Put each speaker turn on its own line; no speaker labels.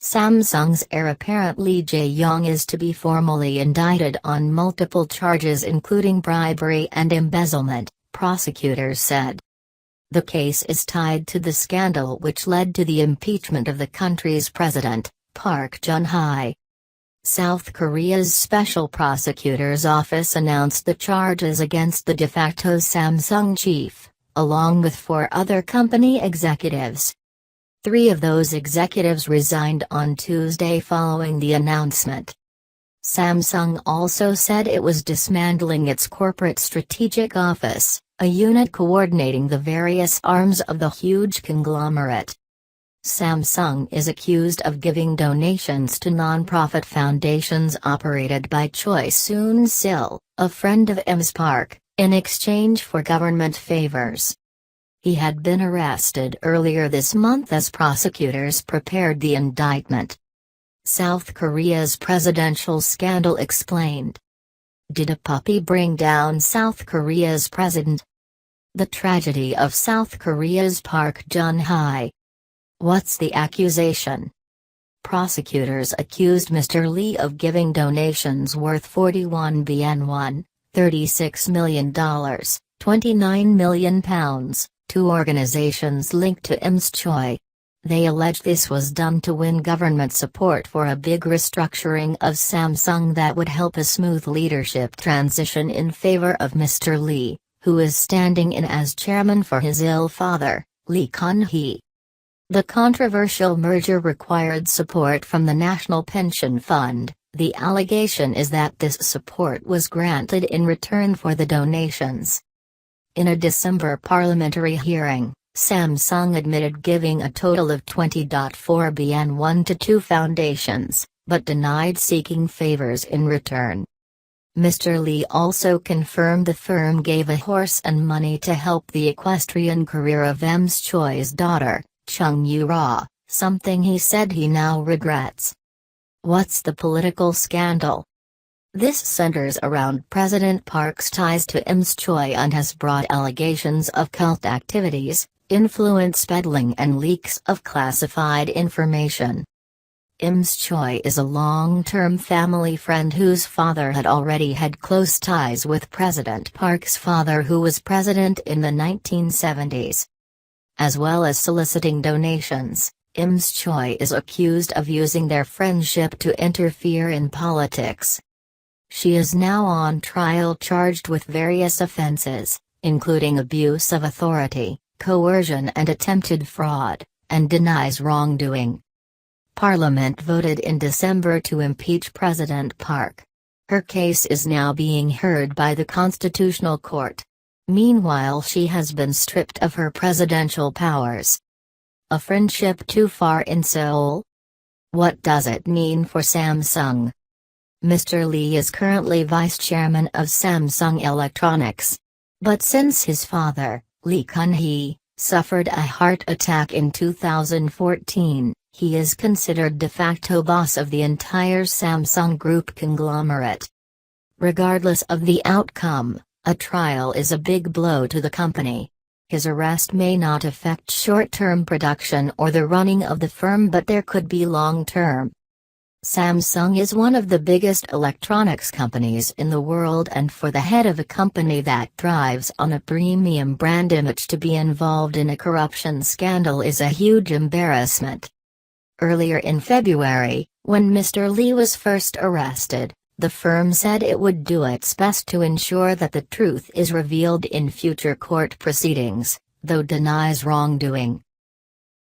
Samsung's heir apparent Lee Jae-young is to be formally indicted on multiple charges including bribery and embezzlement, prosecutors said. The case is tied to the scandal which led to the impeachment of the country's president, Park Geun-hye. South Korea's Special Prosecutor's Office announced the charges against the de facto Samsung chief, along with 4 other company executives. 3 of those executives resigned on Tuesday following the announcement. Samsung also said it was dismantling its Corporate Strategic Office, a unit coordinating the various arms of the huge conglomerate. Samsung is accused of giving donations to non-profit foundations operated by Choi Soon-sil, a friend of Ms. Park, in exchange for government favors. He had been arrested earlier this month as prosecutors prepared the indictment. South Korea's presidential scandal explained. Did a puppy bring down South Korea's president? The tragedy of South Korea's Park Geun-hye. What's the accusation? Prosecutors accused Mr. Lee of giving donations worth 41 billion won, $36 million, £29 million, to organizations linked to Ms. Choi. They allege this was done to win government support for a big restructuring of Samsung that would help a smooth leadership transition in favor of Mr. Lee, who is standing in as chairman for his ill father, Lee Kun-hee. The controversial merger required support from the National Pension Fund. The allegation is that this support was granted in return for the donations. In a December parliamentary hearing, Samsung admitted giving a total of 20.4 billion won to 2 foundations, but denied seeking favors in return. Mr. Lee also confirmed the firm gave a horse and money to help the equestrian career of Ms. Choi's daughter, Chung Yoo-ra, something he said he now regrets. What's the political scandal? This centers around President Park's ties to Ms. Choi and has brought allegations of cult activities, influence peddling and leaks of classified information. Ms. Choi is a long-term family friend whose father had already had close ties with President Park's father, who was president in the 1970s. As well as soliciting donations, Ms. Choi is accused of using their friendship to interfere in politics. She is now on trial charged with various offenses, including abuse of authority, coercion and attempted fraud, and denies wrongdoing. Parliament voted in December to impeach President Park. Her case is now being heard by the Constitutional Court. Meanwhile, she has been stripped of her presidential powers. A friendship too far in Seoul? What does it mean for Samsung? Mr. Lee is currently vice chairman of Samsung Electronics. But since his father, Lee Kun-hee, suffered a heart attack in 2014, he is considered de facto boss of the entire Samsung Group conglomerate. Regardless of the outcome, a trial is a big blow to the company. His arrest may not affect short-term production or the running of the firm, but there could be long-term. Samsung is one of the biggest electronics companies in the world, and for the head of a company that thrives on a premium brand image to be involved in a corruption scandal is a huge embarrassment. Earlier in February, when Mr. Lee was first arrested, the firm said it would do its best to ensure that the truth is revealed in future court proceedings, though denies wrongdoing.